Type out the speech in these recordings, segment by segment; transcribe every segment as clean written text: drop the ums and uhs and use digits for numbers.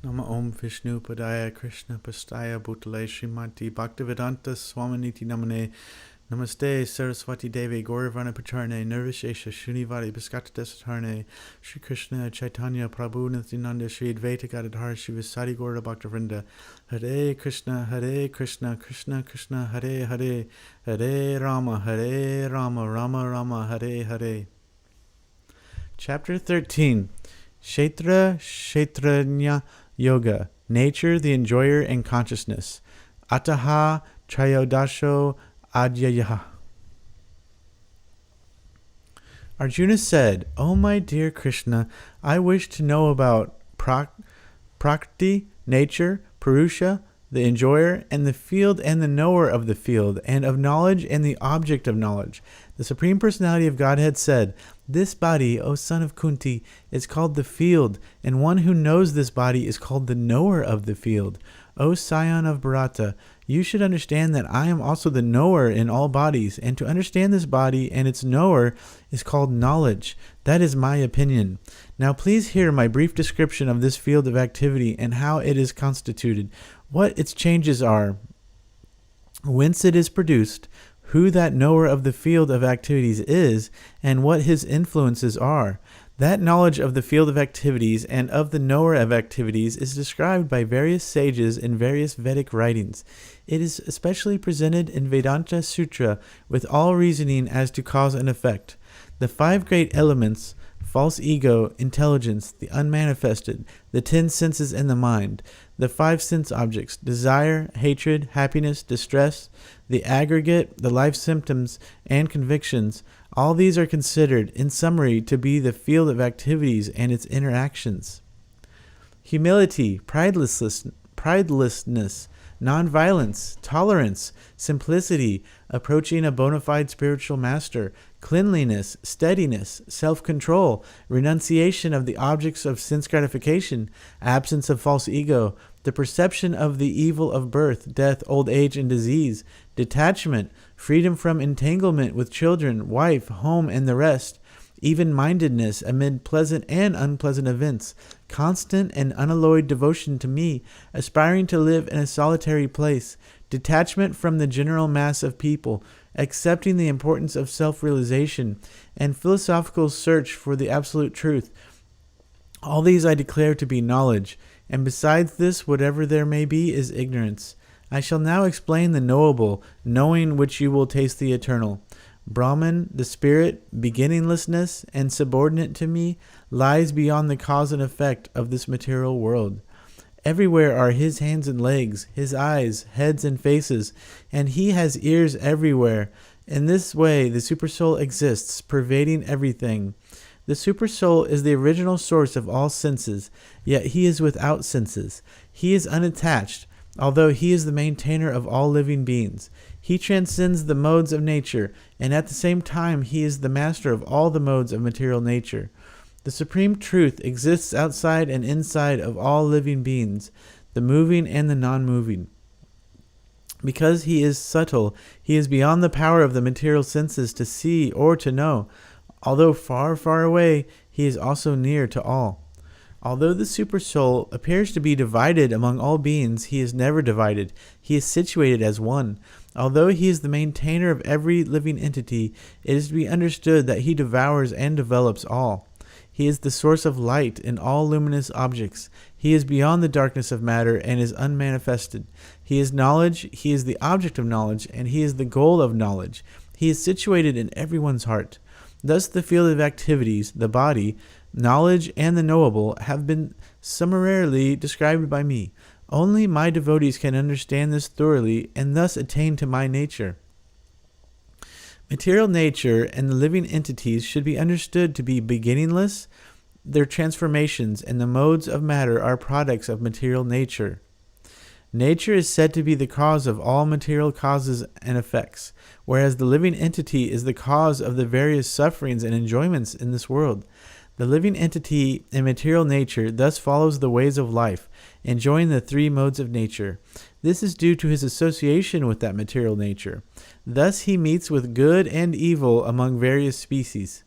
Nama Om Vishnu Padaya Krishna Pastaya Bhutale Srimati Bhaktivedanta Swami Niti Namane Namaste Saraswati Devi Gaurvana Pacharne Nirvishesha Shunivari Bhaskata Desatarne Shri Krishna Chaitanya Prabhu Nityananda Shri Advaita Gadadhar Shri Vasari Gaura Bhaktivinoda Hare Krishna Krishna Krishna Hare Hare Hare Rama Rama Rama Hare Hare. Chapter 13. Kshetranya Yoga, Nature, the Enjoyer, and Consciousness. Ataha Trayodasho Adhyaya. Arjuna said, O my dear Krishna, I wish to know about Prakriti, nature, Purusha, the enjoyer, and the field and the knower of the field, and of knowledge and the object of knowledge. The Supreme Personality of Godhead said, This body, O son of Kunti, is called the field, and one who knows this body is called the knower of the field. O scion of Bharata, you should understand that I am also the knower in all bodies, and to understand this body and its knower is called knowledge. That is my opinion. Now please hear my brief description of this field of activity and how it is constituted, what its changes are, whence it is produced, who that knower of the field of activities is, and what his influences are. That knowledge of the field of activities and of the knower of activities is described by various sages in various Vedic writings. It is especially presented in Vedanta Sutra with all reasoning as to cause and effect. The 5 great elements, false ego, intelligence, the unmanifested, the 10 senses and the mind, the 5 sense objects, desire, hatred, happiness, distress, the aggregate, the life symptoms, and convictions, all these are considered, in summary, to be the field of activities and its interactions. Humility, pridelessness, nonviolence, tolerance, simplicity, approaching a bona fide spiritual master, cleanliness, steadiness, self-control, renunciation of the objects of sense gratification, absence of false ego, the perception of the evil of birth, death, old age, and disease, detachment, freedom from entanglement with children, wife, home, and the rest, even-mindedness amid pleasant and unpleasant events, constant and unalloyed devotion to me, aspiring to live in a solitary place, detachment from the general mass of people, accepting the importance of self-realization, and philosophical search for the absolute truth. All these I declare to be knowledge, and besides this, whatever there may be is ignorance. I shall now explain the knowable, knowing which you will taste the eternal. Brahman, the spirit, beginninglessness, and subordinate to me, lies beyond the cause and effect of this material world. Everywhere are his hands and legs, his eyes, heads and faces, and he has ears everywhere. In this way, the Supersoul exists, pervading everything. The Supersoul is the original source of all senses, yet he is without senses. He is unattached, although he is the maintainer of all living beings. He transcends the modes of nature, and at the same time he is the master of all the modes of material nature. The Supreme Truth exists outside and inside of all living beings, the moving and the non-moving. Because he is subtle, he is beyond the power of the material senses to see or to know. Although far, far away, he is also near to all. Although the Supersoul appears to be divided among all beings, he is never divided. He is situated as one. Although he is the maintainer of every living entity, it is to be understood that he devours and develops all. He is the source of light in all luminous objects. He is beyond the darkness of matter and is unmanifested. He is knowledge, he is the object of knowledge, and he is the goal of knowledge. He is situated in everyone's heart. Thus the field of activities, the body, knowledge, and the knowable have been summarily described by me. Only my devotees can understand this thoroughly and thus attain to my nature. Material nature and the living entities should be understood to be beginningless. Their transformations and the modes of matter are products of material nature. Nature is said to be the cause of all material causes and effects, whereas the living entity is the cause of the various sufferings and enjoyments in this world. The living entity in material nature thus follows the ways of life, enjoying the 3 modes of nature. This is due to his association with that material nature. Thus he meets with good and evil among various species.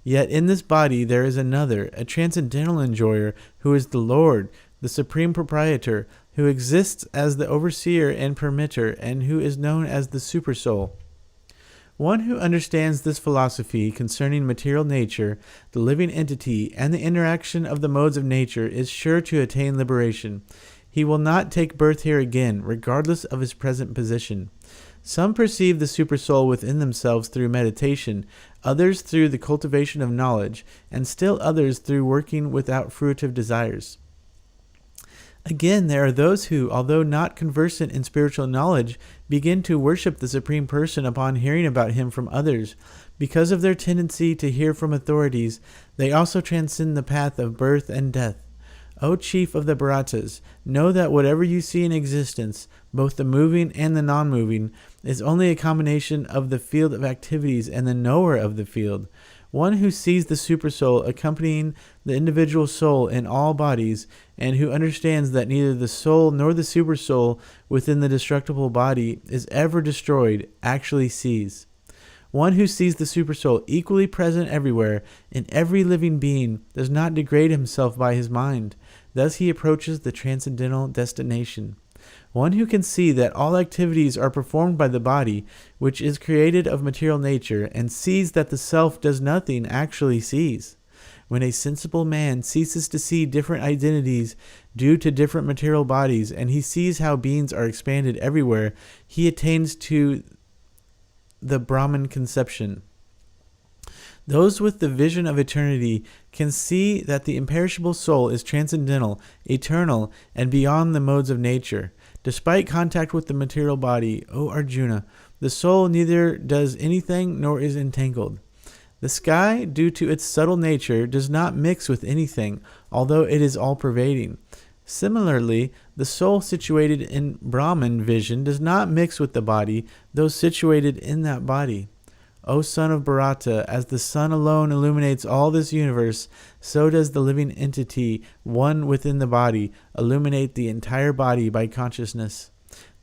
Yet in this body there is another, a transcendental enjoyer, who is the Lord, the supreme proprietor, who exists as the overseer and permitter, and who is known as the Supersoul. One who understands this philosophy concerning material nature, the living entity, and the interaction of the modes of nature is sure to attain liberation. He will not take birth here again, regardless of his present position. Some perceive the Supersoul within themselves through meditation, others through the cultivation of knowledge, and still others through working without fruitive desires. Again, there are those who, although not conversant in spiritual knowledge, begin to worship the Supreme Person upon hearing about him from others. Because of their tendency to hear from authorities, they also transcend the path of birth and death. O chief of the Bharatas, know that whatever you see in existence, both the moving and the non-moving, is only a combination of the field of activities and the knower of the field. One who sees the Supersoul accompanying the individual soul in all bodies, and who understands that neither the soul nor the Supersoul within the destructible body is ever destroyed, actually sees. One who sees the Supersoul equally present everywhere, in every living being, does not degrade himself by his mind. Thus he approaches the transcendental destination. One who can see that all activities are performed by the body, which is created of material nature, and sees that the self does nothing, actually sees. When a sensible man ceases to see different identities due to different material bodies, and he sees how beings are expanded everywhere, he attains to the Brahman conception. Those with the vision of eternity can see that the imperishable soul is transcendental, eternal, and beyond the modes of nature. Despite contact with the material body, O Arjuna, the soul neither does anything nor is entangled. The sky, due to its subtle nature, does not mix with anything, although it is all-pervading. Similarly, the soul situated in Brahman vision does not mix with the body, though situated in that body. O son of Bharata, as the sun alone illuminates all this universe, so does the living entity, one within the body, illuminate the entire body by consciousness.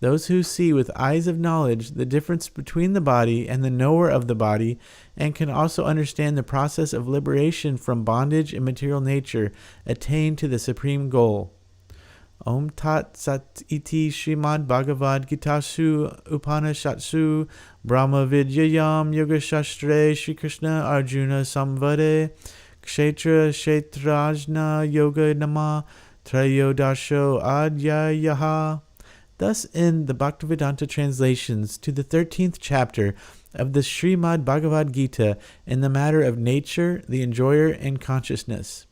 Those who see with eyes of knowledge the difference between the body and the knower of the body, and can also understand the process of liberation from bondage and material nature, attain to the supreme goal. Om Tat Sat Iti Srimad Bhagavad Gita Su Upanishadsu Brahma Vidyayam Yoga Shastre Shri Krishna Arjuna Samvade Kshetra Kshetrajna Yoga Nama Trayodasho Adhyayaha. Thus end the Bhaktivedanta translations to the 13th chapter of the Srimad Bhagavad Gita in the matter of nature, the enjoyer, and consciousness.